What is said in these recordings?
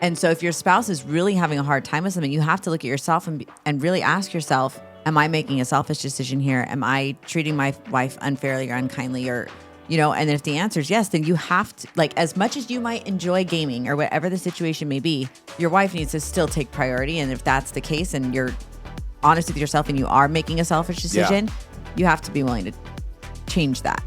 And so if your spouse is really having a hard time with something, you have to look at yourself and really ask yourself, am I making a selfish decision here? Am I treating my wife unfairly or unkindly or, and if the answer is yes, then you have to, like, as much as you might enjoy gaming or whatever the situation may be, your wife needs to still take priority. And if that's the case and you're honest with yourself and you are making a selfish decision, you have to be willing to change that.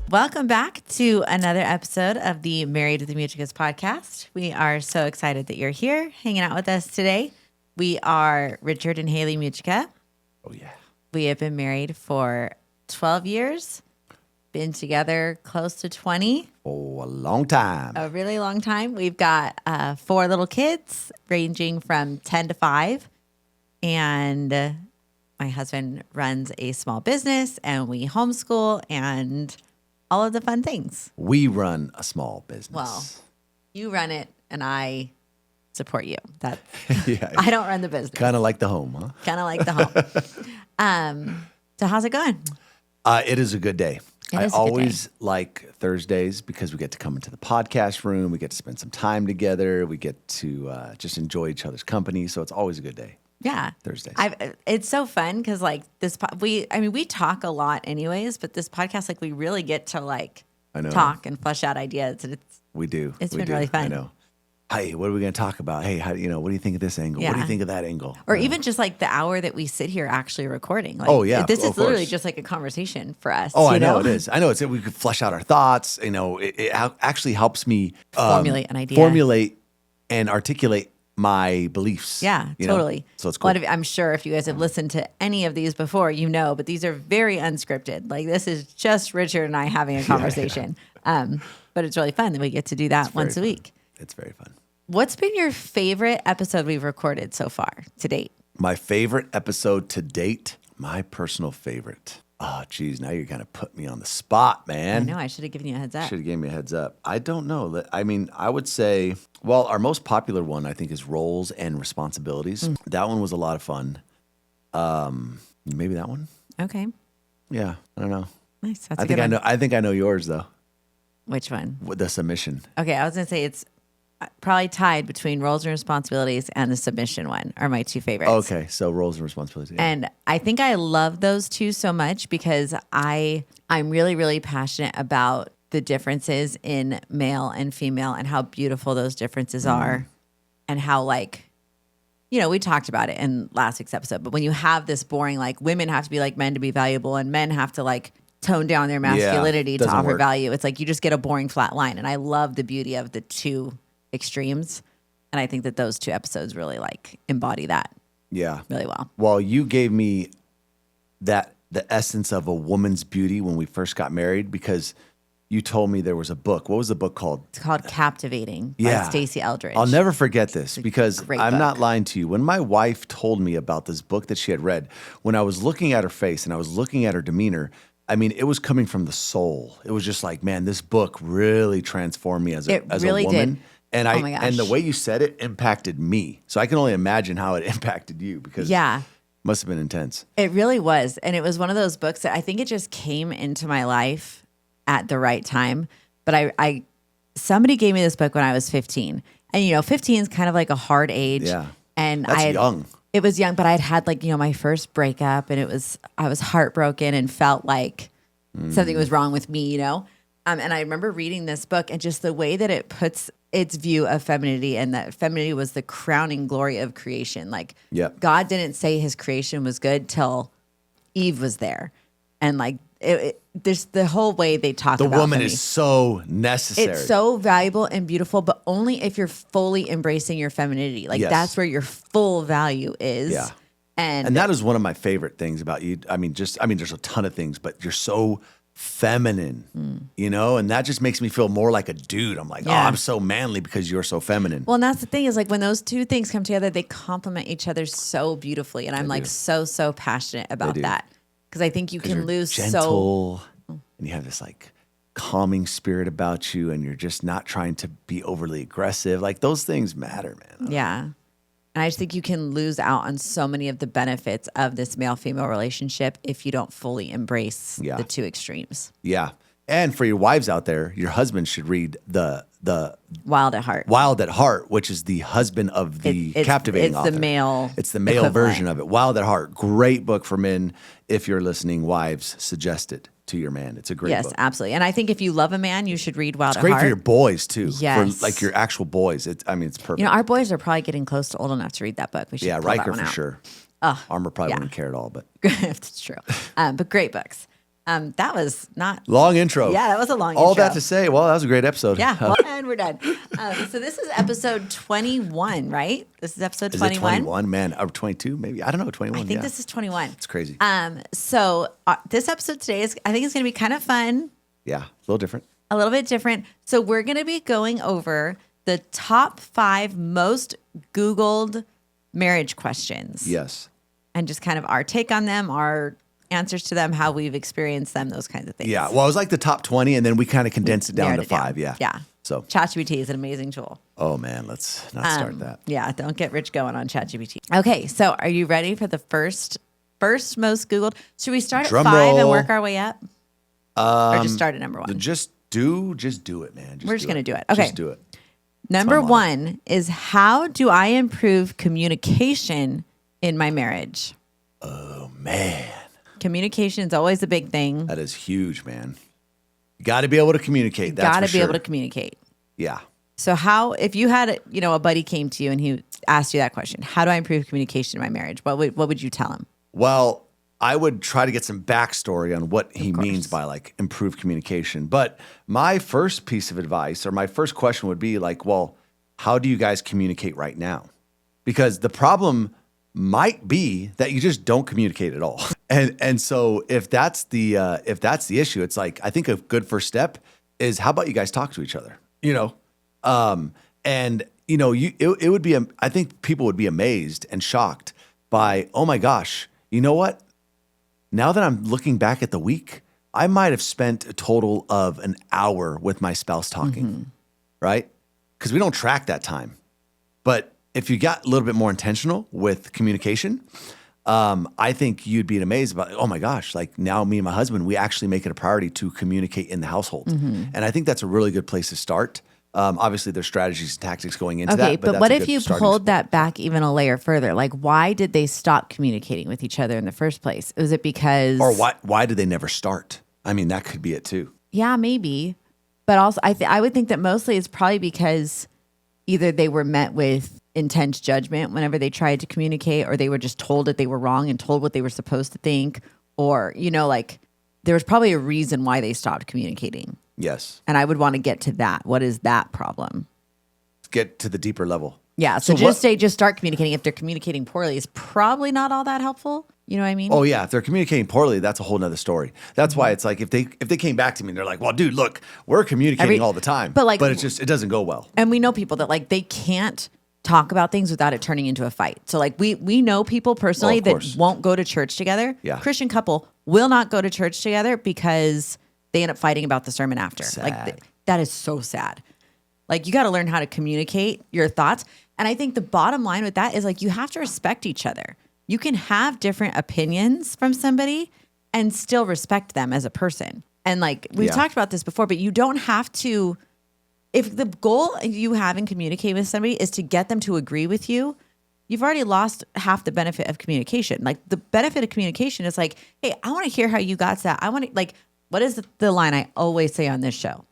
Welcome back to another episode of the Married with the Muchicas podcast. We are so excited that you're here hanging out with us today. We are Richard and Haley Muchica. Oh, yeah. We have been married for 12 years, been together close to 20. Oh, a long time. A really long time. We've got 4 little kids ranging from 10 to 5. And my husband runs a small business and we homeschool and all of the fun things. We run a small business. Well, you run it and I support you. That yeah, I don't run the business. Kind of like the home, huh? Kind of like the home. So how's it going? It is a good day. I always like Thursdays because we get to come into the podcast room. We get to spend some time together. We get to just enjoy each other's company. So it's always a good day. Yeah. Thursdays. It's so fun because like this, we talk a lot anyways, but this podcast, like we really get to like talk and flesh out ideas. And we do. It's been really fun. I know. Hey, what are we going to talk about? Hey, what do you think of this angle? What do you think of that angle? Or even just like the hour that we sit here actually recording. Like, this is literally just like a conversation for us. Oh, I know it is. I know we could flesh out our thoughts. It actually helps me formulate an idea, formulate and articulate my beliefs. Yeah, totally. So it's cool. I'm sure if you guys have listened to any of these before, but these are very unscripted. Like this is just Richard and I having a conversation. But it's really fun that we get to do that once a week. It's very fun. What's been your favorite episode we've recorded so far to date? My favorite episode to date, my personal favorite. Oh, geez, now you're going to put me on the spot, man. I know, I should have given you a heads up. Should have given me a heads up. I don't know. I mean, I would say, well, our most popular one, I think, is Roles and Responsibilities. That one was a lot of fun. Maybe that one? Okay. Yeah, I don't know. Nice. That's I think I know yours, though. Which one? With the submission. Okay, I was going to say it's probably tied between Roles and Responsibilities and the submission one are my 2 favorites. Okay, so Roles and Responsibilities. Yeah. And I think I love those 2 so much because I'm really, really passionate about the differences in male and female and how beautiful those differences are and how we talked about it in last week's episode, but when you have this boring, like women have to be like men to be valuable and men have to like tone down their masculinity to offer value. It's like you just get a boring flat line. And I love the beauty of the 2 extremes. And I think that those 2 episodes really like embody that really well. Well, you gave me the essence of a woman's beauty when we first got married because you told me there was a book. What was the book called? It's called Captivating by Stacey Eldridge. I'll never forget this because I'm not lying to you. When my wife told me about this book that she had read, when I was looking at her face and I was looking at her demeanor, I mean, it was coming from the soul. It was just like, man, this book really transformed me as a woman. Did. And and the way you said it impacted me. So I can only imagine how it impacted you because it must have been intense. It really was. And it was one of those books that I think it just came into my life at the right time. But somebody gave me this book when I was 15. And 15 is kind of like a hard age. Yeah. And that's young. It was young, but I'd had my first breakup and I was heartbroken and felt like something was wrong with me, And I remember reading this book and just the way that it puts its view of femininity and that femininity was the crowning glory of creation. Like God didn't say his creation was good till Eve was there. And like there's the whole way they talk about the woman femininity. Is so necessary. It's so valuable and beautiful, but only if you're fully embracing your femininity. Like that's where your full value is. Yeah. And that is one of my favorite things about you. I mean, there's a ton of things, but you're so feminine, and that just makes me feel more like a dude. I'm like, I'm so manly because you're so feminine. Well, and that's the thing is like when those 2 things come together, they complement each other so beautifully. And I'm like so passionate about that because I think you can lose gentle, and you have this like calming spirit about you and you're just not trying to be overly aggressive. Like those things matter, man. Yeah. And I just think you can lose out on so many of the benefits of this male-female relationship if you don't fully embrace the 2 extremes. Yeah. And for your wives out there, your husband should read the Wild at Heart. Wild at Heart, which is the husband of the captivating author. It's the male. It's the male version of it. Wild at Heart. Great book for men. If you're listening, wives, suggest it to your man. It's a great book. Yes, absolutely. And I think if you love a man, you should read Wild at Heart. It's great for your boys too. Yes. For like your actual boys. It's perfect. You know, our boys are probably getting close to old enough to read that book. We should pull that Riker one for out. sure. Armor probably wouldn't care at all, but it's true. But great books. That was not long intro. Yeah, that was a long intro. All that to say, well, that was a great episode. Yeah, well, and we're done. So this is episode 21, right? This is episode 21. Is it 21? Man, or 22 maybe? I don't know, 21. I think this is 21. It's crazy. So this episode today I think it's going to be kind of fun. Yeah, a little different. A little bit different. So we're going to be going over the top 5 most Googled marriage questions. Yes. And just kind of our take on them, our answers to them, how we've experienced them, those kinds of things. Yeah. Well, it was like the top 20, and then we kind of condensed it down to 5. Yeah. Yeah. So ChatGPT is an amazing tool. Oh man, let's not start that. Yeah, don't get rich going on ChatGPT. Okay, so are you ready for the first most Googled? Should we start Drum at 5 roll. and work our way up? Or just start at number 1? Just do it, man. We're just going to do it. Okay. Just do it. Number 1 is, how do I improve communication in my marriage? Oh man. Communication is always a big thing. That is huge, man. You got to be able to communicate. That's Got to for be sure. able to communicate. Yeah. So if you had, a buddy came to you and he asked you that question, how do I improve communication in my marriage? What would you tell him? Well, I would try to get some backstory on what he means by like improved communication. But my first piece of advice, or my first question would be like, well, how do you guys communicate right now? Because the problem might be that you just don't communicate at all. And so if that's the issue, it's like, I think a good first step is, how about you guys talk to each other? And it would be, I think people would be amazed and shocked by, oh my gosh, you know what? Now that I'm looking back at the week, I might have spent a total of an hour with my spouse talking, right? Because we don't track that time. But if you got a little bit more intentional with communication, I think you'd be amazed about, oh my gosh, like now me and my husband, we actually make it a priority to communicate in the household. And I think that's a really good place to start. Obviously, there's strategies and tactics going into that. Okay, but what if you pulled that back even a layer further? Like, why did they stop communicating with each other in the first place? Was it because... Or why did they never start? I mean, that could be it too. Yeah, maybe. But also, I would think that mostly it's probably because either they were met with intense judgment whenever they tried to communicate, or they were just told that they were wrong and told what they were supposed to think, or, there was probably a reason why they stopped communicating. Yes. And I would want to get to that. What is that problem? Get to the deeper level. Yeah. So just start communicating. If they're communicating poorly, it's probably not all that helpful. You know what I mean? Oh yeah. If they're communicating poorly, that's a whole nother story. That's why it's like, if they came back to me and they're like, well, dude, look, we're communicating all the time, but it doesn't go well. And we know people that they can't talk about things without it turning into a fight. So we know people personally that won't go to church together. Yeah. Christian couple will not go to church together because they end up fighting about the sermon after. Sad. That is so sad. You got to learn how to communicate your thoughts. And I think the bottom line with that is you have to respect each other. You can have different opinions from somebody and still respect them as a person. And we've talked about this before, but you don't have to, if the goal you have in communicating with somebody is to get them to agree with you, you've already lost half the benefit of communication. The benefit of communication is hey, I want to hear how you got to that. I want to, what is the line I always say on this show?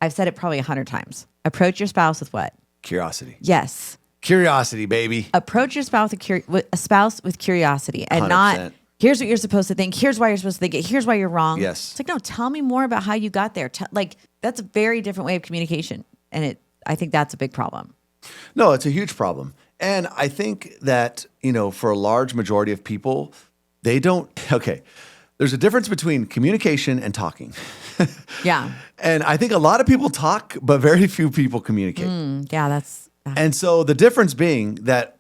I've said it probably 100 times. Approach your spouse with what? Curiosity. Yes. Curiosity, baby. Approach your spouse with a spouse with curiosity, and 100%. Not, here's what you're supposed to think. Here's why you're supposed to think it. Here's why you're wrong. Yes. It's no, tell me more about how you got there. That's a very different way of communication. And I think that's a big problem. No, it's a huge problem. And I think that, for a large majority of people, they don't, there's a difference between communication and talking. Yeah. And I think a lot of people talk, but very few people communicate. Yeah, that's... And so the difference being that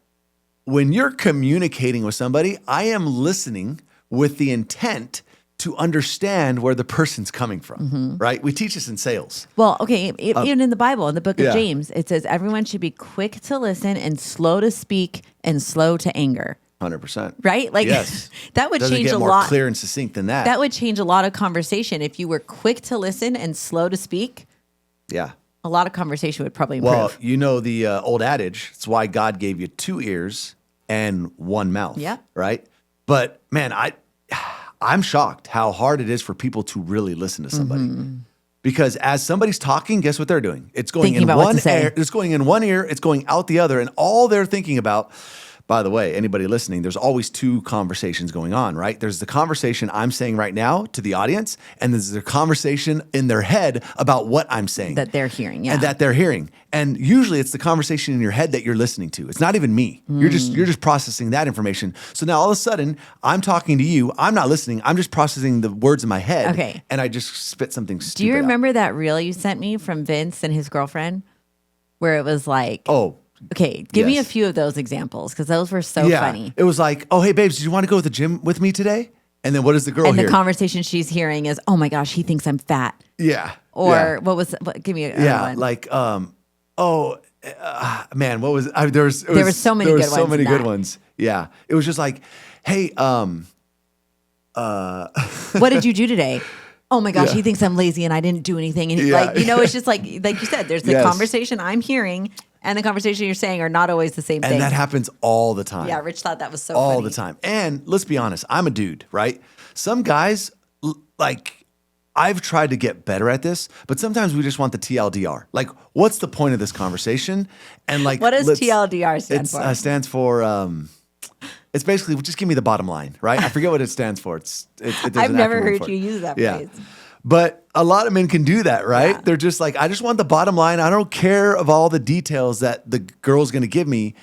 when you're communicating with somebody, I am listening with the intent to understand where the person's coming from, right? We teach this in sales. Well, okay, even in the Bible, in the book of James, it says everyone should be quick to listen and slow to speak and slow to anger. 100%. Right? Like yes. that would Doesn't change get a more lot. clear and succinct than that. That would change a lot of conversation if you were quick to listen and slow to speak. Yeah. A lot of conversation would probably improve. Well, you know the old adage, it's why God gave you 2 ears and 1 mouth. Yeah. Right? But man, I'm shocked how hard it is for people to really listen to somebody. Mm-hmm. Because as somebody's talking, guess what they're doing? It's going in one ear, it's going in one ear, it's going out the other, and all they're thinking about. By the way, anybody listening, there's always 2 conversations going on, right? There's the conversation I'm saying right now to the audience, and there's the conversation in their head about what I'm saying. That they're hearing, yeah. And that they're hearing. And usually it's the conversation in your head that you're listening to. It's not even me. You're just processing that information. So now all of a sudden, I'm talking to you. I'm not listening. I'm just processing the words in my head. Okay. And I just spit something stupid Do you remember out. that reel you sent me from Vince and his girlfriend? Where it was like... Oh, okay, give me a few of those examples because those were so funny. It was like, oh, hey, babes, do you want to go to the gym with me today? And then what does the girl hear? And the conversation she's hearing is, oh my gosh, he thinks I'm fat. Yeah. Or give me a one. Like, man, what was, there were so many good ones. So many good ones. Yeah. It was just like, hey, what did you do today? Oh my gosh, he thinks I'm lazy and I didn't do anything. And it's just like you said, there's the conversation I'm hearing and the conversation you're saying are not always the same thing. And that happens all the time. Yeah, Rich thought that was so all funny. the time. And let's be honest, I'm a dude, right? Some guys, like, I've tried to get better at this, but sometimes we just want the TLDR. Like, what's the point of this conversation? And like, what does TLDR stand for? It stands for, it's basically just give me the bottom line, right? I forget what it stands for. I've never heard you use that phrase. But a lot of men can do that, right? Yeah. They're just like, I just want the bottom line. I don't care of all the details that the girl's going to give me.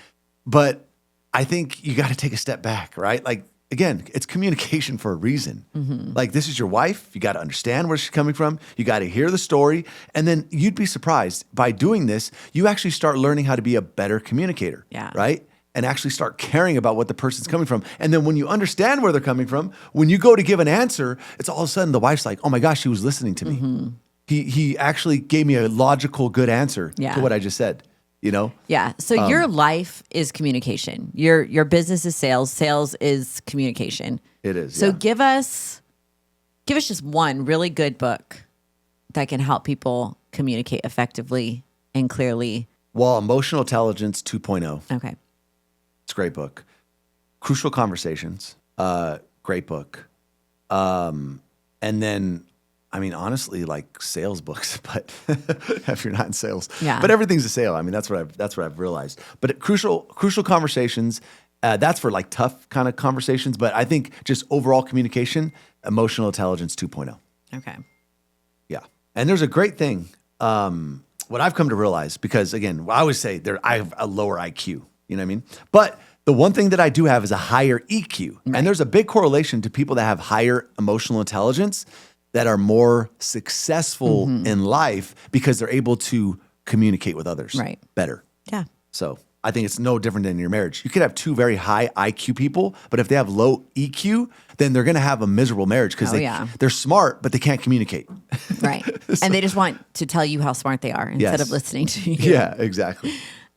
But I think you got to take a step back, right? Like, again, it's communication for a reason. Mm-hmm. Like, this is your wife. You got to understand where she's coming from. You got to hear the story. And then you'd be surprised. By doing this, you actually start learning how to be a better communicator, right? And actually start caring about what the person's coming from. And then when you understand where they're coming from, when you go to give an answer, it's all of a sudden the wife's like, oh my gosh, he was listening to me. Mm-hmm. He actually gave me a logical, good answer to what I just said, you know? Yeah. So your life is communication. Your business is sales. Sales is communication. It is. So give us just one really good book that can help people communicate effectively and clearly. Well, Emotional Intelligence 2.0. Okay. It's a great book. Crucial Conversations, great book. And then, I mean, honestly, like sales books, but if you're not in sales, but everything's a sale. I mean, that's what I've realized. But Crucial Conversations, that's for like tough kind of conversations. But I think just overall communication, Emotional Intelligence 2.0. Okay. Yeah. And there's a great thing. What I've come to realize, because again, I always say I have a lower IQ. You know what I mean? But the one thing that I do have is a higher EQ. Right. And there's a big correlation to people that have higher emotional intelligence that are more successful in life because they're able to communicate with others better. Yeah. So I think it's no different than your marriage. You could have 2 very high IQ people, but if they have low EQ, then they're going to have a miserable marriage because they're smart, but they can't communicate. Right. And they just want to tell you how smart they are instead of listening to you. Yeah, exactly.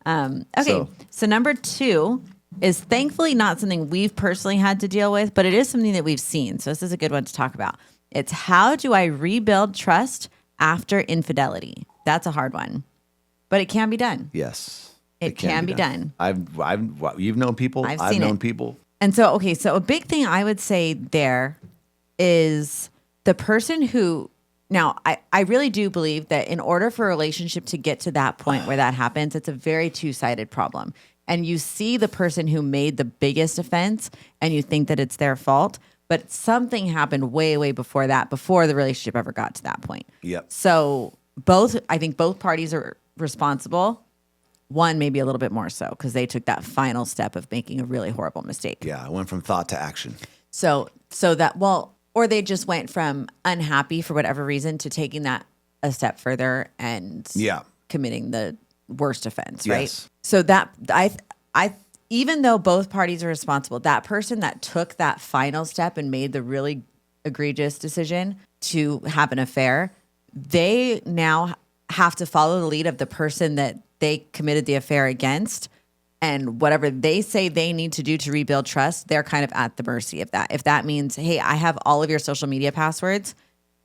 Okay, so number 2 is thankfully not something we've personally had to deal with, but it is something that we've seen. So this is a good one to talk about. It's how do I rebuild trust after infidelity? That's a hard one, but it can be done. Yes, it can be done. You've known people. I've known people. And so, okay, so a big thing I would say there is the person who. Now, I really do believe that in order for a relationship to get to that point where that happens, it's a very 2-sided problem. And you see the person who made the biggest offense and you think that it's their fault, but something happened way, way before that, before the relationship ever got to that point. Yep. So I think both parties are responsible. One maybe a little bit more so because they took that final step of making a really horrible mistake. Yeah, it went from thought to action. So that, or they just went from unhappy for whatever reason to taking that a step further and committing the worst offense, right? Yes. So that I even though both parties are responsible, that person that took that final step and made the really egregious decision to have an affair, they now have to follow the lead of the person that they committed the affair against And whatever they say they need to do to rebuild trust, they're kind of at the mercy of that. If that means, hey, I have all of your social media passwords,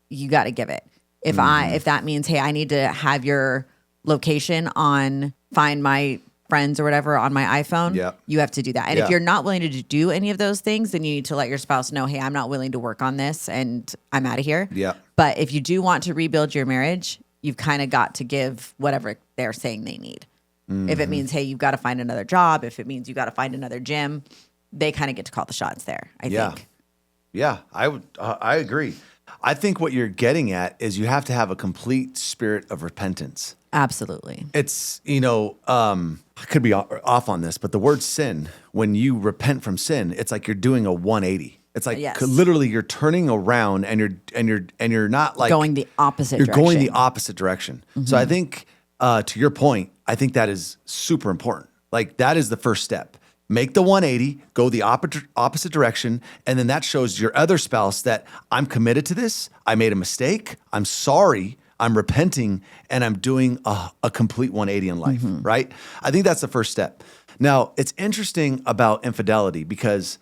you got to give it. If that means, hey, I need to have your location on Find My Friends or whatever on my iPhone, you have to do that. And if you're not willing to do any of those things, then you need to let your spouse know, hey, I'm not willing to work on this and I'm out of here. Yeah. But if you do want to rebuild your marriage, you've kind of got to give whatever they're saying they need. If it means, hey, you've got to find another job, if it means you got to find another gym, they kind of get to call the shots there, I think. Yeah, I agree. I think what you're getting at is you have to have a complete spirit of repentance. Absolutely. It's, I could be off on this, but the word sin, when you repent from sin, it's like you're doing a 180. It's like literally you're turning around and you're not like going the opposite direction. You're going the opposite direction. So I think to your point, I think that is super important. Like that is the first step. Make the 180, go the opposite direction, and then that shows your other spouse that I'm committed to this. I made a mistake. I'm sorry. I'm repenting, and I'm doing a complete 180 in life, right? I think that's the first step. Now, it's interesting about infidelity because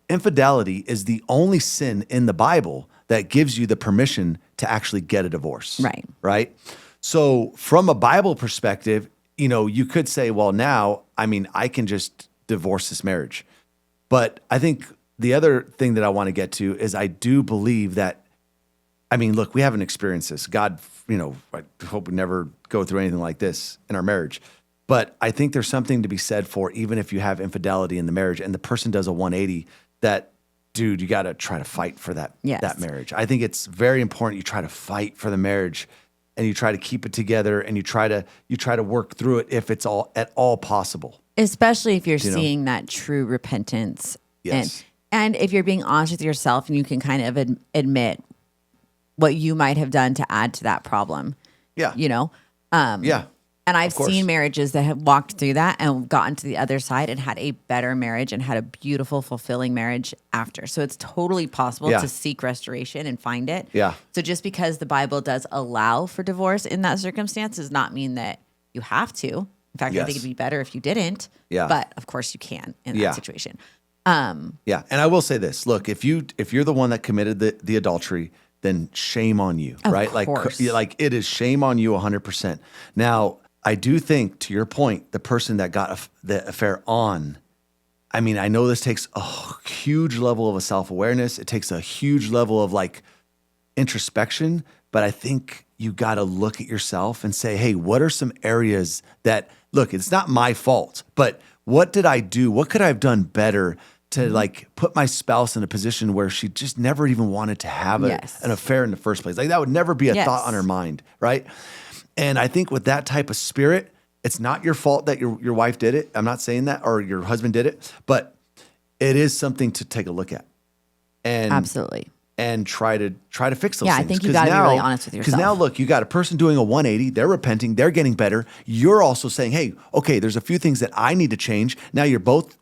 infidelity is the only sin in the Bible that gives you the permission to actually get a divorce. Right. Right? So from a Bible perspective, you could say, well, now, I can just divorce this marriage. But I think the other thing that I want to get to is I do believe that, look, we haven't experienced this. God, I hope we never go through anything like this in our marriage. But I think there's something to be said for even if you have infidelity in the marriage and the person does a 180, that, dude, you got to try to fight for that marriage. I think it's very important you try to fight for the marriage and you try to keep it together and you try to work through it if it's at all possible. Especially if you're seeing that true repentance. Yes. And if you're being honest with yourself and you can kind of admit what you might have done to add to that problem. Yeah. And I've seen marriages that have walked through that and gotten to the other side and had a better marriage and had a beautiful, fulfilling marriage after. So it's totally possible to seek restoration and find it. Yeah. So just because the Bible does allow for divorce in that circumstance does not mean that you have to. In fact, I think it'd be better if you didn't. Yeah. But of course you can in that situation. Yeah. And I will say this, look, if you're the one that committed the adultery, then shame on you, right? Course. Like it is shame on you 100%. Now, I do think, to your point, the person that got the affair on, I know this takes a huge level of a self-awareness. It takes a huge level of introspection, but I think you got to look at yourself and say, hey, what are some areas that, look, it's not my fault, but what did I do? What could I have done better to put my spouse in a position where she just never even wanted to have an affair in the first place? That would never be a thought on her mind, right? And I think with that type of spirit, it's not your fault that your wife did it. I'm not saying that, or your husband did it, but it is something to take a look at. And absolutely. And try to fix those things. Yeah, I think you got to be really honest with yourself. Because now, look, you got a person doing a 180. They're repenting. They're getting better. You're also saying, hey, okay, there's a few things that I need to change. Now you're both,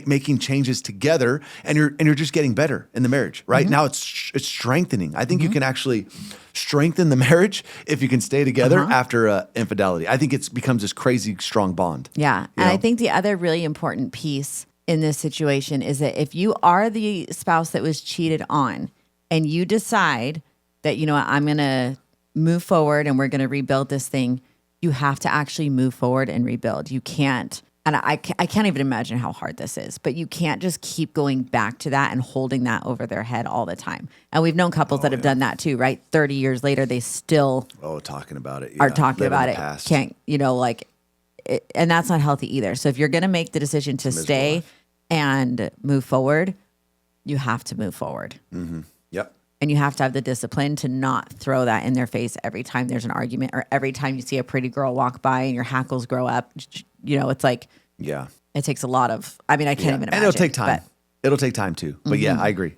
making changes together, and you're just getting better in the marriage, right? Now it's strengthening. I think you can actually strengthen the marriage if you can stay together after infidelity. I think it becomes this crazy strong bond. Yeah, and I think the other really important piece in this situation is that if you are the spouse that was cheated on, and you decide that, I'm going to move forward and we're going to rebuild this thing, you have to actually move forward and rebuild. You can't, and I can't even imagine how hard this is, but you can't just keep going back to that and holding that over their head all the time. And we've known couples that have done that too, right? 30 years later, they still talking about it. Are talking about it. Past. Can't, and that's not healthy either. So if you're going to make the decision to stay and move forward, you have to move forward. Mm-hmm. Yep. And you have to have the discipline to not throw that in their face every time there's an argument or every time you see a pretty girl walk by and your hackles grow up. It's like, it takes a lot of, I can't even imagine. And it'll take time. It'll take time too. But I agree.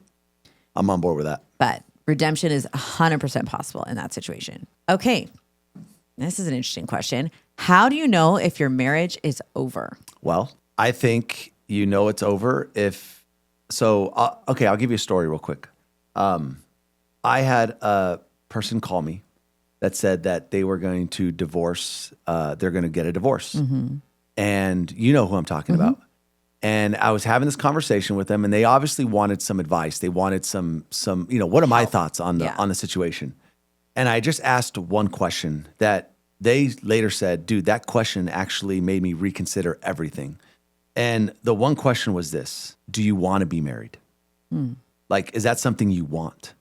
I'm on board with that. But redemption is 100% possible in that situation. Okay. This is an interesting question. How do you know if your marriage is over? Well, I think it's over if, I'll give you a story real quick. I had a person call me that said that they were going to divorce. They're going to get a divorce. and you know who I'm talking about. And I was having this conversation with them, and they obviously wanted some advice. They wanted some, what are my thoughts on the situation? And I just asked one question that they later said, dude, that question actually made me reconsider everything. And the one question was this: do you want to be married? Like, is that something you want?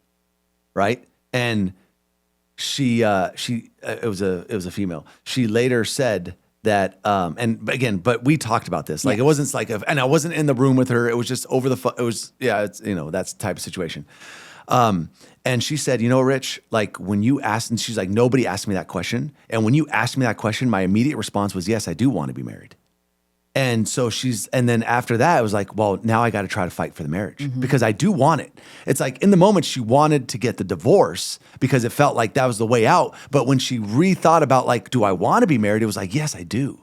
Right? And it was a female. She later said that, but we talked about this. Like, it wasn't like, and I wasn't in the room with her. It was just over the phone. It was, it's, that's the type of situation. And she said, Rich, like when you asked, and she's like, nobody asked me that question. And when you asked me that question, my immediate response was, yes, I do want to be married. And so and then after that, I was like, well, now I got to try to fight for the marriage because I do want it. It's like in the moment she wanted to get the divorce because it felt like that was the way out. But when she rethought about like, do I want to be married? It was like, yes, I do.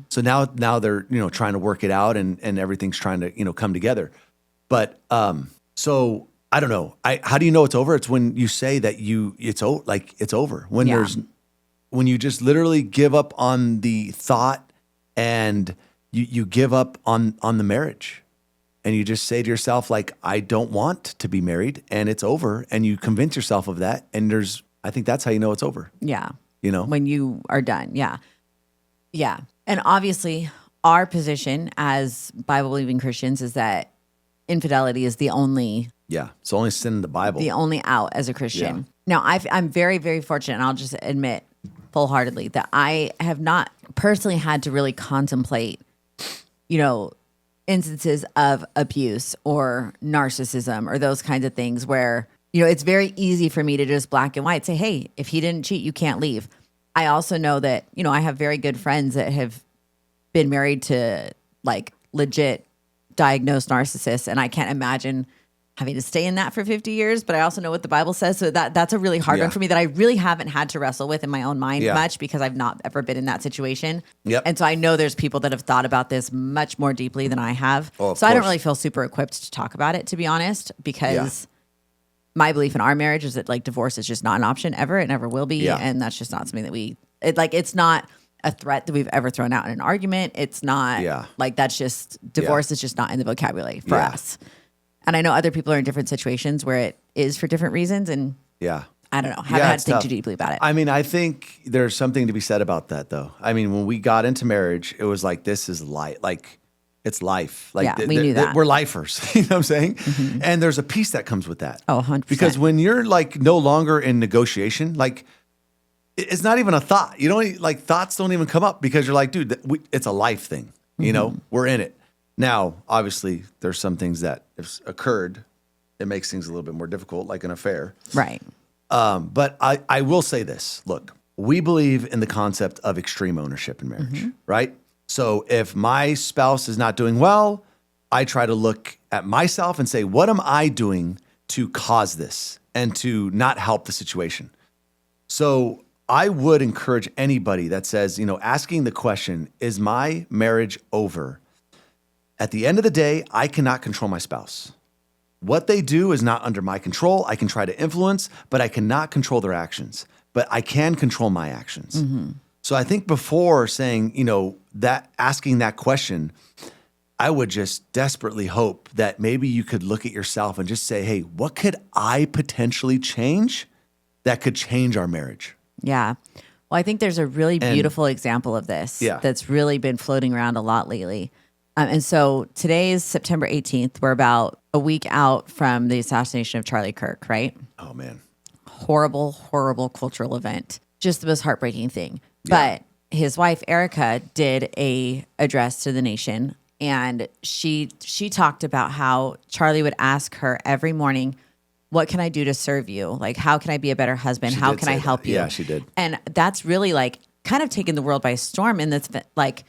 So now they're, trying to work it out and everything's trying to, come together. But, so I don't know. How do you know it's over? It's when you say that it's over. When you just literally give up on the thought and you give up on the marriage, and you just say to yourself, like, I don't want to be married, and it's over. And you convince yourself of that. And I think that's how you know it's over. Yeah. When you are done. Yeah. Yeah. And obviously our position as Bible believing Christians is that infidelity is the only. Yeah. It's the only sin in the Bible. The only out as a Christian. Yeah. Now I'm very, very fortunate. And I'll just admit full-heartedly that I have not personally had to really contemplate, instances of abuse or narcissism or those kinds of things where, it's very easy for me to just black and white say, hey, if he didn't cheat, you can't leave. I also know that, I have very good friends that have been married to like legit diagnosed narcissists, and I can't imagine having to stay in that for 50 years, but I also know what the Bible says. So that's a really hard one for me that I really haven't had to wrestle with in my own mind much because I've not ever been in that situation. Yep. And so I know there's people that have thought about this much more deeply than I have. So I don't really feel super equipped to talk about it, to be honest, because my belief in our marriage is that like divorce is just not an option ever. It never will be. And that's just not something that it's not a threat that we've ever thrown out in an argument. It's not like that's just, divorce is just not in the vocabulary for us. And I know other people are in different situations where it is for different reasons. And I don't know. Haven't had to think too deeply about it. I mean, I think there's something to be said about that, though. I mean, when we got into marriage, it was like, this is life. Like, it's life. Like, we knew that. We're lifers. You know what I'm saying? And there's a peace that comes with that. Oh, 100%. Because when you're like no longer in negotiation, like, it's not even a thought. You don't like thoughts don't even come up because you're like, dude, it's a life thing. We're in it. Now, obviously, there's some things that have occurred. It makes things a little bit more difficult, like an affair. Right. But I will say this. Look, we believe in the concept of extreme ownership in marriage, right? So if my spouse is not doing well, I try to look at myself and say, what am I doing to cause this and to not help the situation? So I would encourage anybody that says, asking the question, is my marriage over? At the end of the day, I cannot control my spouse. What they do is not under my control. I can try to influence, but I cannot control their actions. But I can control my actions. So I think before saying, that asking that question, I would just desperately hope that maybe you could look at yourself and just say, hey, what could I potentially change that could change our marriage? Yeah. Well, I think there's a really beautiful example of this that's really been floating around a lot lately. And so today is September 18th. We're about a week out from the assassination of Charlie Kirk, right? Oh, man. Horrible, horrible cultural event. Just the most heartbreaking thing. Yeah. But his wife, Erica, did a address to the nation. And she talked about how Charlie would ask her every morning, what can I do to serve you? Like, how can I be a better husband? How can I help you? Yeah, she did. And that's really like kind of taken the world by storm. And that's like,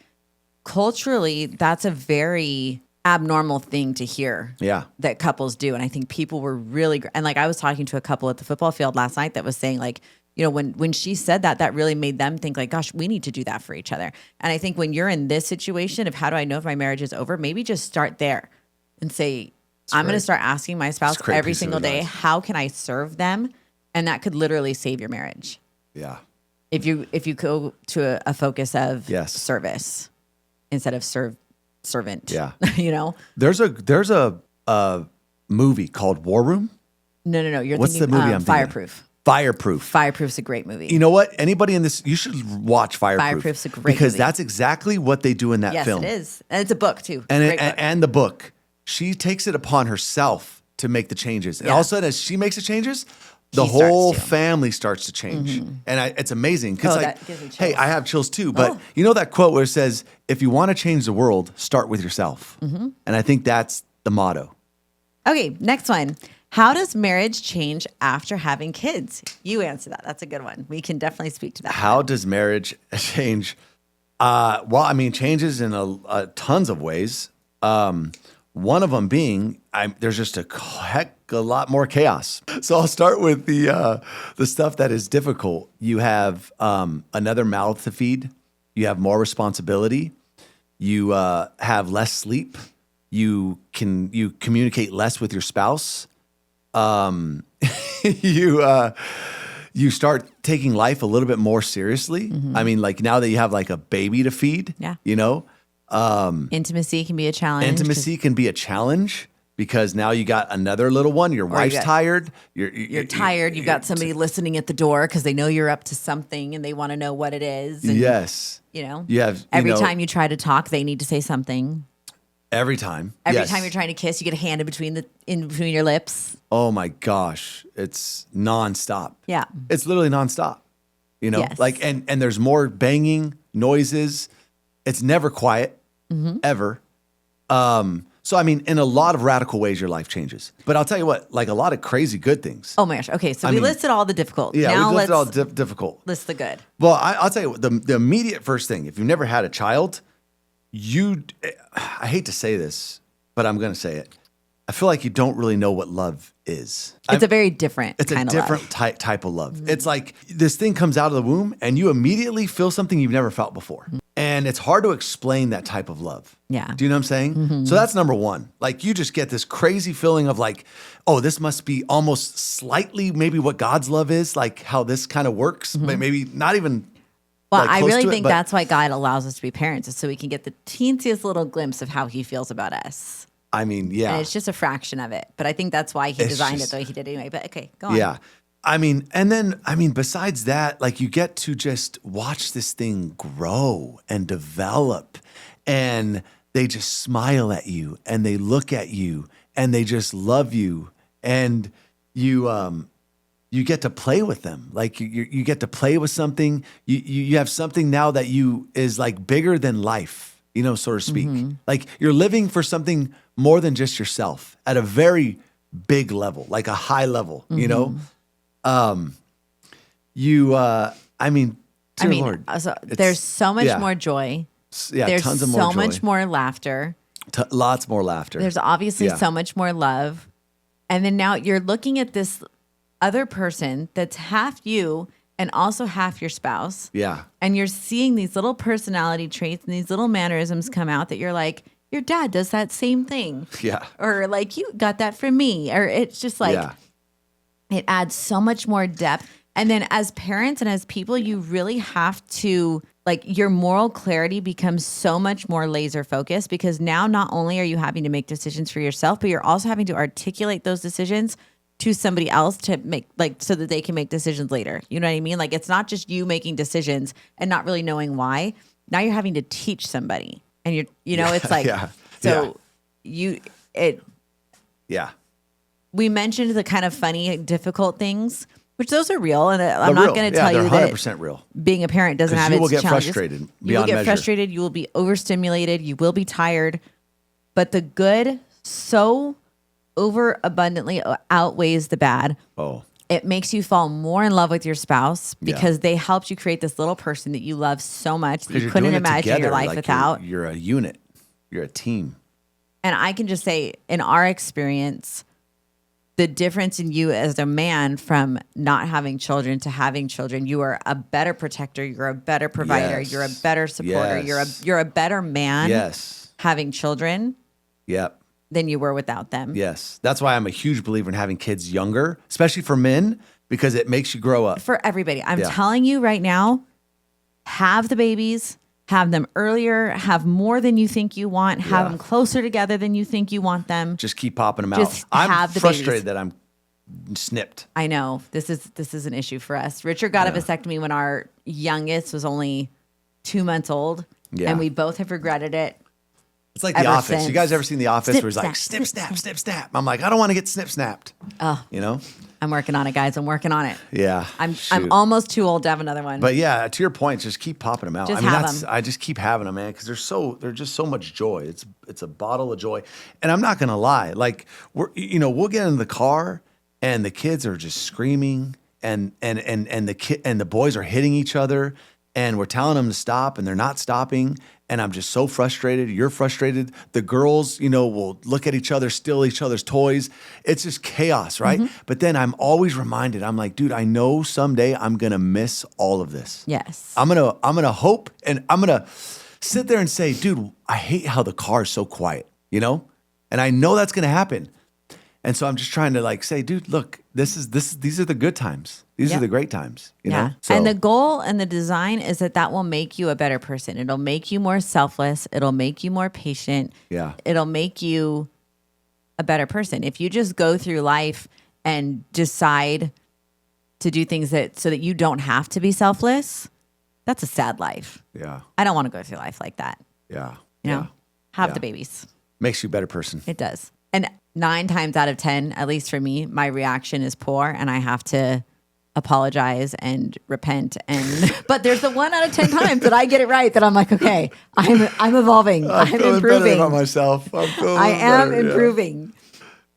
culturally, that's a very abnormal thing to hear that couples do. And I think people were really, and like I was talking to a couple at the football field last night that was saying like, when she said that really made them think like, gosh, we need to do that for each other. And I think when you're in this situation of how do I know if my marriage is over, maybe just start there and say, I'm going to start asking my spouse every single day, how can I serve them? And that could literally save your marriage. Yeah. If you go to a focus of service. instead of servant. Yeah. You know? There's a movie called War Room. No. You're What's thinking the movie I'm thinking of? Fireproof. Fireproof's a great movie. You know what? Anybody in this, you should watch Fireproof. Fireproof's a great because movie. that's exactly what they do in that film. Yes, it is. And it's a book too. And the book, she takes it upon herself to make the changes. And all of a sudden, as she makes the changes, the whole family starts to change. And it's amazing. Because hey, I have chills too. But you know that quote where it says, if you want to change the world, start with yourself. And I think that's the motto. Okay, next one. How does marriage change after having kids? You answer that. That's a good one. We can definitely speak to that. How does marriage change? Well, I mean, changes in tons of ways. One of them being, there's just a lot more chaos. So I'll start with the stuff that is difficult. You have another mouth to feed. You have more responsibility. You have less sleep. You communicate less with your spouse. You start taking life a little bit more seriously. I mean, like now that you have like a baby to feed, you know, intimacy can be a challenge. Intimacy can be a challenge because now you got another little one. Your wife's tired. You're tired. You've got somebody listening at the door because they know you're up to something and they want to know what it is. And, yes. You know, every time you try to talk, they need to say something. Every time you're trying to kiss, you get a hand in between your lips. Oh my gosh, it's nonstop. Yeah, it's literally nonstop. You know, like and there's more banging noises. It's never quiet, ever. So I mean, in a lot of radical ways, your life changes. But I'll tell you what, like a lot of crazy good things. Oh my gosh. Okay, so we listed all the difficult. Yeah, now we listed all the difficult. List the good. Well, I'll tell you what, the immediate first thing. If you've never had a child. I hate to say this, but I'm going to say it. I feel like you don't really know what love is. It's a very different It's kind a different type of love. It's like this thing comes out of the womb and you immediately feel something you've never felt before. And it's hard to explain that type of love. Yeah. Do you know what I'm saying? So that's number one. Like you just get this crazy feeling of like, oh, this must be almost slightly maybe what God's love is, like how this kind of works, but maybe not even. Well, I really think that's why God allows us to be parents, is so we can get the teensiest little glimpse of how he feels about us. I mean, yeah. And it's just a fraction of it. But I think that's why he designed it the way he did anyway. But okay, go on. Yeah. I mean, and then, besides that, like you get to just watch this thing grow and develop. And they just smile at you and they look at you and they just love you. And you get to play with them. Like you get to play with something. You have something now that is like bigger than life, you know, so to speak. Like you're living for something more than just yourself at a very big level, like a high level, you know? Lord, so there's so much more joy. Yeah, there's tons of more joy. So much more laughter. Lots more laughter. There's obviously so much more love. And then now you're looking at this other person that's half you and also half your spouse. Yeah. And you're seeing these little personality traits and these little mannerisms come out that you're like, your dad does that same thing. Yeah. Or like, you got that from me. Or it's just like, it adds so much more depth. And then as parents and as people, you really have to, like, your moral clarity becomes so much more laser focused, because now not only are you having to make decisions for yourself, but you're also having to articulate those decisions to somebody else to make, like, so that they can make decisions later. You know what I mean? Like, it's not just you making decisions and not really knowing why. Now you're having to teach somebody, and it's like, we mentioned the kind of funny, difficult things, which those are real. And I'm not going to tell you that 100% real. Being a parent doesn't have its challenges. You will get frustrated You will beyond get measure. frustrated. You will be overstimulated. You will be tired. But the good so overabundantly outweighs the bad. Oh. It makes you fall more in love with your spouse because they helped you create this little person that you love so much that you couldn't imagine your life without. You're a unit. You're a team. And I can just say, in our experience, the difference in you as a man from not having children to having children, you are a better protector. You're a better provider. You're a better supporter. You're a better man having children. Yep. Than you were without them. Yes. That's why I'm a huge believer in having kids younger, especially for men, because it makes you grow up. For everybody. I'm telling you right now, have the babies, have them earlier, have more than you think you want, have them closer together than you think you want them. Just keep popping them Just out. I'm have the frustrated babies. that I'm snipped. I know. This is an issue for us. Richard got a vasectomy when our youngest was only 2 months old. Yeah. And we both have regretted it. It's like The Office. Since. You guys ever seen The Office Snip, where it's like, snap, snip, snap, snip, snap? I'm like, I don't want to get snip, snapped. Oh. You know? I'm working on it, guys. I'm working on it. Yeah. I'm almost too old to have another one. But yeah, to your point, just keep popping them out. Just have them. I just keep having them, man, because they're just so much joy. It's a bottle of joy. And I'm not gonna lie, like we'll get in the car and the kids are just screaming and the boys are hitting each other and we're telling them to stop and they're not stopping. And I'm just so frustrated. You're frustrated. The girls, will look at each other, steal each other's toys. It's just chaos, right? Mm-hmm. But then I'm always reminded, I'm like, dude, I know someday I'm going to miss all of this. Yes. I'm going to hope and I'm going to sit there and say, dude, I hate how the car is so quiet, And I know that's going to happen. And so I'm just trying to say, dude, look, these are the good times. These are the great times, you know? So, and the goal and the design is that will make you a better person. It'll make you more selfless. It'll make you more patient. Yeah. It'll make you a better person. If you just go through life and decide to do things so that you don't have to be selfless, that's a sad life. Yeah. I don't want to go through life like that. Yeah. Have the babies. Makes you a better person. It does. And 9 times out of 10, at least for me, my reaction is poor and I have to apologize and repent. But there's the 1 out of 10 times that I get it right that I'm like, okay, I'm evolving. I'm improving. Better about myself. I am improving.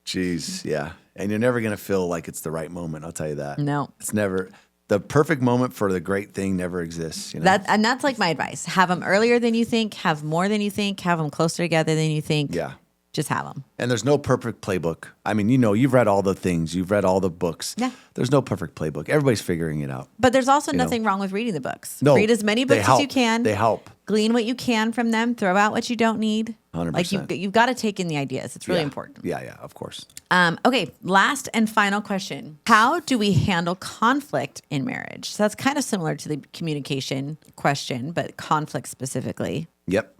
Jeez, yeah. And you're never going to feel like it's the right moment. I'll tell you that. No. It's never. The perfect moment for the great thing never exists. That's like my advice. Have them earlier than you think. Have more than you think. Have them closer together than you think. Yeah. Just have them. And there's no perfect playbook. I mean, you've read all the things. You've read all the books. Yeah. There's no perfect playbook. Everybody's figuring it out. But there's also nothing wrong with reading the books. No, read as many books as you can. They help. Glean what you can from them. Throw out what you don't need. 100%. You've got to take in the ideas. It's really important. Yeah, of course. Okay, last and final question. How do we handle conflict in marriage? So that's kind of similar to the communication question, but conflict specifically. Yep.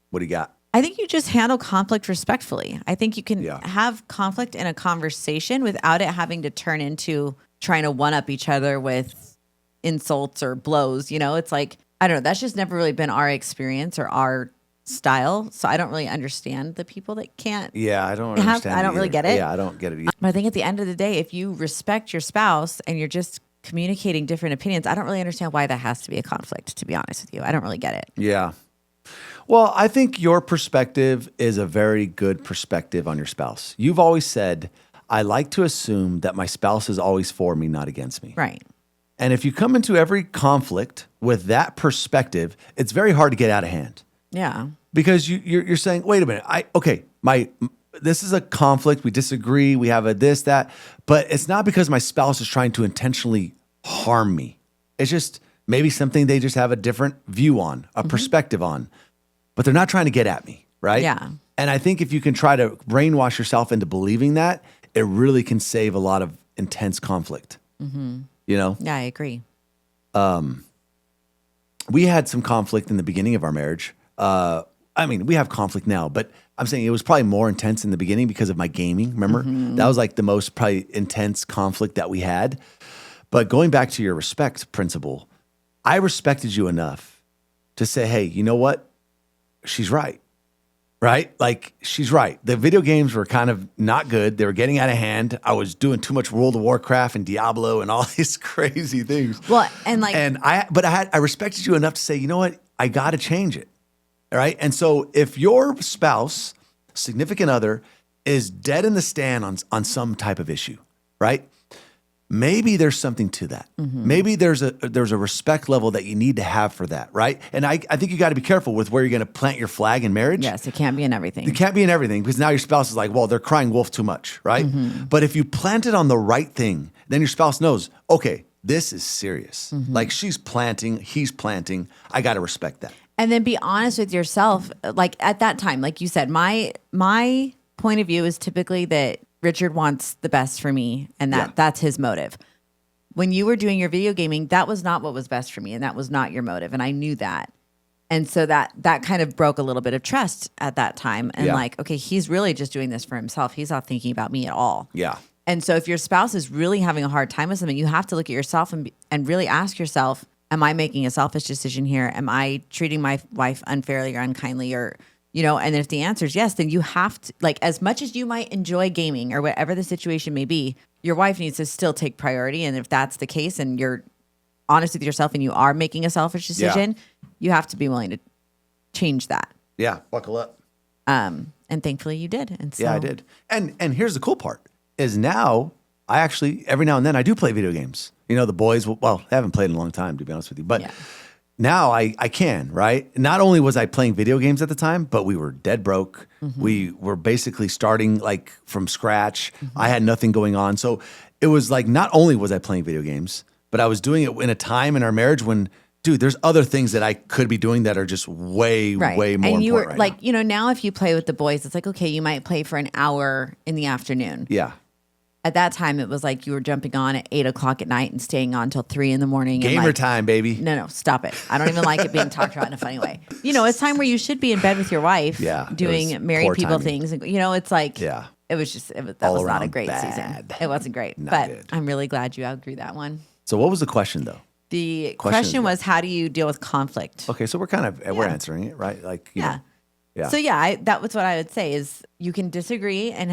What do you got? I think you just handle conflict respectfully. I think you can have conflict in a conversation without it having to turn into trying to one-up each other with insults or blows. It's like, I don't know. That's just never really been our experience or our style. So I don't really understand the people that can't. Yeah, I don't understand. I don't really get it. Yeah, I don't get it either. But I think at the end of the day, if you respect your spouse and you're just communicating different opinions, I don't really understand why that has to be a conflict, to be honest with you. I don't really get it. Yeah. Well, I think your perspective is a very good perspective on your spouse. You've always said, I like to assume that my spouse is always for me, not against me. Right. And if you come into every conflict with that perspective, it's very hard to get out of hand. Yeah. Because you're saying, wait a minute, this is a conflict. We disagree. We have a this, that. But it's not because my spouse is trying to intentionally harm me. It's just maybe something they just have a different view on, a perspective on. But they're not trying to get at me, right? Yeah. And I think if you can try to brainwash yourself into believing that, it really can save a lot of intense conflict. Mm-hmm. Yeah, I agree. We had some conflict in the beginning of our marriage. We have conflict now, but I'm saying it was probably more intense in the beginning because of my gaming. Remember? Mm-hmm. That was like the most probably intense conflict that we had. But going back to your respect principle, I respected you enough to say, hey, you know what? She's right. Right? Like, she's right. The video games were kind of not good. They were getting out of hand. I was doing too much World of Warcraft and Diablo and all these crazy things. Well, I respected you enough to say, you know what? I got to change it. All right? And so if your spouse, significant other, is dead in the stand on some type of issue, right? Maybe there's something to that. Mm-hmm. Maybe there's a respect level that you need to have for that, right? And I think you got to be careful with where you're going to plant your flag in marriage. Yes, it can't be in everything. It can't be in everything because now your spouse is like, well, they're crying wolf too much, right? Mm-hmm. But if you plant it on the right thing, then your spouse knows, okay, this is serious. Mm-hmm. Like, she's planting, he's planting. I got to respect that. And then be honest with yourself. Like, at that time, like you said, my point of view is typically that Richard wants the best for me, and that's his motive. When you were doing your video gaming, that was not what was best for me, and that was not your motive, and I knew that. And so that kind of broke a little bit of trust at that time. And like, okay, he's really just doing this for himself. He's not thinking about me at all. Yeah. And so if your spouse is really having a hard time with something, you have to look at yourself and really ask yourself, am I making a selfish decision here? Am I treating my wife unfairly or unkindly or, and if the answer is yes, then you have to, like, as much as you might enjoy gaming or whatever the situation may be, your wife needs to still take priority. And if that's the case and you're honest with yourself and you are making a selfish decision, you have to be willing to change that. Yeah, buckle up. And thankfully you did. And so, yeah, I did. And here's the cool part is now I actually, every now and then I do play video games. The boys, I haven't played in a long time, to be honest with you. But now I can, right? Not only was I playing video games at the time, but we were dead broke. Mm-hmm. We were basically starting like from scratch. Mm-hmm. I had nothing going on. So it was like not only was I playing video games, but I was doing it in a time in our marriage when, dude, there's other things that I could be doing that are just way more important. And you were right like, now. Now if you play with the boys, it's like, okay, you might play for an hour in the afternoon. Yeah. At that time, it was like you were jumping on at 8:00 at night and staying on till 3 a.m. Gamer time, baby. No, stop it. I don't even like it being talked about in a funny way. It's time where you should be in bed with your wife, doing married people things. And, it's like, it was just, that was not a great season. It wasn't great, but good. I'm really glad you outgrew that one. So what was the question though? The question was, how do you deal with conflict? Okay, so we're kind of, we're answering it, right? Like, you know. Yeah. So that was what I would say is you can disagree and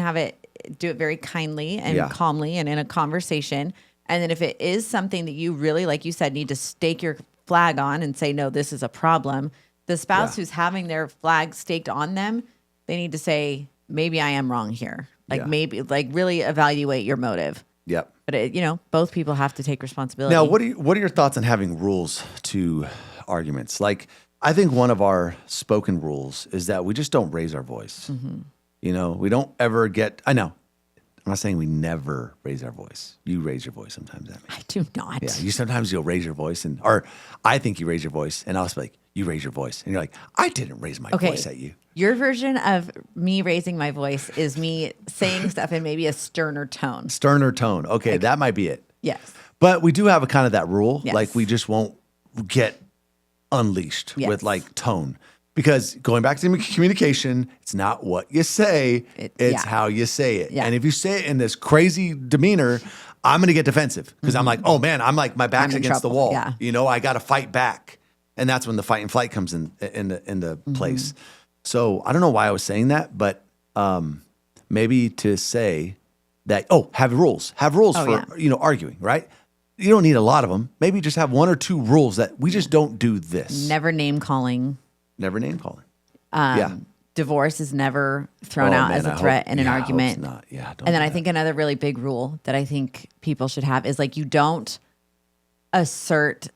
do it very kindly and calmly and in a conversation. And then if it is something that you really, like you said, need to stake your flag on and say, no, this is a problem. The spouse who's having their flag staked on them, they need to say, maybe I am wrong here. Like maybe, like really evaluate your motive. Yep. But both people have to take responsibility. Now, what are your thoughts on having rules to arguments? Like, I think one of our spoken rules is that we just don't raise our voice. Mm-hmm. We don't ever I know. I'm not saying we never raise our voice. You raise your voice sometimes at me. I do not. Yeah, sometimes you'll raise your voice, or I think you raise your voice, and I'll be like, you raise your voice. And you're like, I didn't raise my voice at you. Your version of me raising my voice is me saying stuff in maybe a sterner tone. Sterner tone. Okay, that might be it. Yes. But we do have a kind of that rule. Yes. Like we just won't get unleashed with like tone. Because going back to communication, it's not what you say, it's how you say it. Yeah. And if you say it in this crazy demeanor, I'm going to get defensive because I'm like, oh man, I'm like my back's against the wall. Yeah. I got to fight back. And that's when the fight and flight comes into place. So I don't know why I was saying that, but maybe to say that, have rules for, arguing, right? You don't need a lot of them. Maybe just have one or two rules that we just don't do this. Never name calling. Never name calling. Divorce is never thrown out as a threat in an argument. I hope not. Yeah, and then I think another really big rule that I think people should have is like you don't assert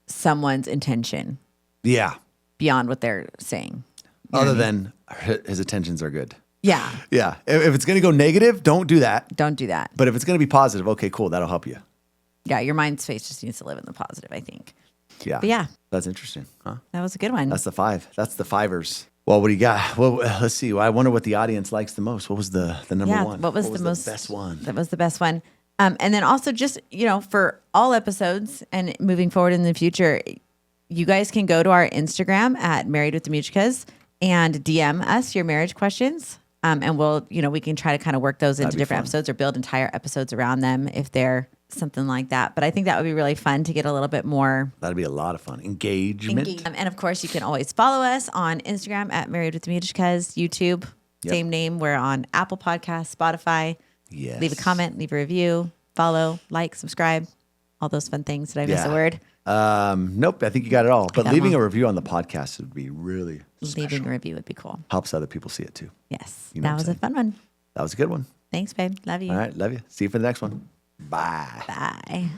someone's intention. Yeah. Beyond what they're saying. Other than his intentions are good. Yeah. Yeah. If it's going to go negative, don't do that. Don't do that. But if it's going to be positive, okay, cool. That'll help you. Yeah. Your mind space just needs to live in the positive, I think. Yeah. But yeah. That's interesting. Huh? That was a good one. That's the 5. That's the 5ers. Well, what do you got? Well, let's see. I wonder what the audience likes the most. What was the number one? What was the best one? That was the best one. And then also just, for all episodes and moving forward in the future, you guys can go to our Instagram at Married with the Muchkas and DM us your marriage questions. And we'll, we can try to kind of work those into different episodes or build entire episodes around them if they're something like that. But I think that would be really fun to get a little bit more. That'd be a lot of fun. Engagement. And of course, you can always follow us on Instagram at Married with the Muchkas, YouTube, same name. We're on Apple Podcasts, Spotify. Yes. Leave a comment, leave a review, follow, like, subscribe, all those fun things. Did I miss a word? Nope. I think you got it all. But leaving a review on the podcast would be really special. Leaving a review would be cool. Helps other people see it too. Yes. That was a fun one. That was a good one. Thanks, babe. Love you. All right. Love you. See you for the next one. Bye. Bye.